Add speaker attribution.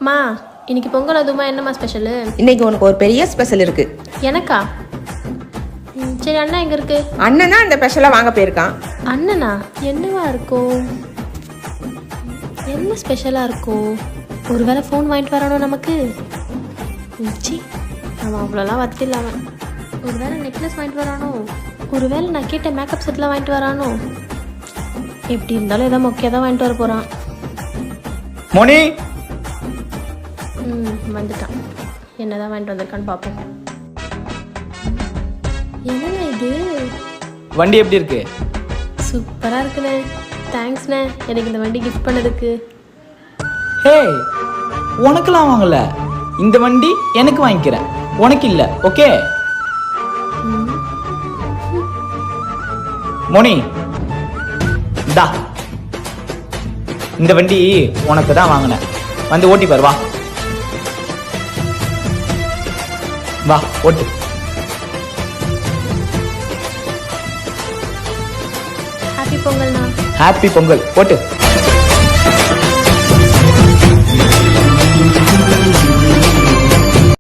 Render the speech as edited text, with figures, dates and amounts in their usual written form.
Speaker 1: மா இன்னைக்கு பொங்கல் அதுமா என்னம்மா ஸ்பெஷலு?
Speaker 2: இன்னைக்கு உனக்கு ஒரு பெரிய ஸ்பெஷல் இருக்கு.
Speaker 1: எனக்கா? சரி, அண்ணா எங்க இருக்கு?
Speaker 2: அண்ணன் தான் அந்த ஸ்பெஷலா வாங்க போயிருக்கான்.
Speaker 1: அண்ணனா? என்னவா இருக்கும்? என்ன ஸ்பெஷலா இருக்கும்? ஒருவேளை ஃபோன் வாங்கிட்டு வரணும் நமக்கு. சி, அவன் அவ்வளோலாம் வத்தில்ல. அவன் ஒருவேளை நெக்லஸ் வாங்கிட்டு வரானோ, ஒருவேளை நான் கேட்ட மேக்கப் செட்லாம் வாங்கிட்டு வரானோ. எப்படி இருந்தாலும் ஏதோ மொக்கையாக தான் வாங்கிட்டு வர போகிறான்.
Speaker 3: மோனி
Speaker 1: வந்துட்டான். என்னதான் வாங்கிட்டு வந்திருக்கான்னு பார்ப்போம். என்னண்ணே இது?
Speaker 3: வண்டி எப்படி இருக்கு?
Speaker 1: சூப்பராக இருக்குண்ணே. தேங்க்ஸ்ண்ணே எனக்கு இந்த வண்டி கிஃப்ட் பண்ணதுக்கு.
Speaker 3: ஹே, உனக்கெல்லாம் வாங்கல, இந்த வண்டி எனக்கு வாங்கிக்கிறேன், உனக்கு இல்லை. ஓகே மோனி, தா இந்த வண்டி உனக்கு தான் வாங்கினேன். வந்து ஓட்டி பாரு. வா வா ஓட்டு.
Speaker 1: ஹாப்பி பொங்கல்ண்ணா.
Speaker 3: ஹாப்பி பொங்கல். ஓட்டு.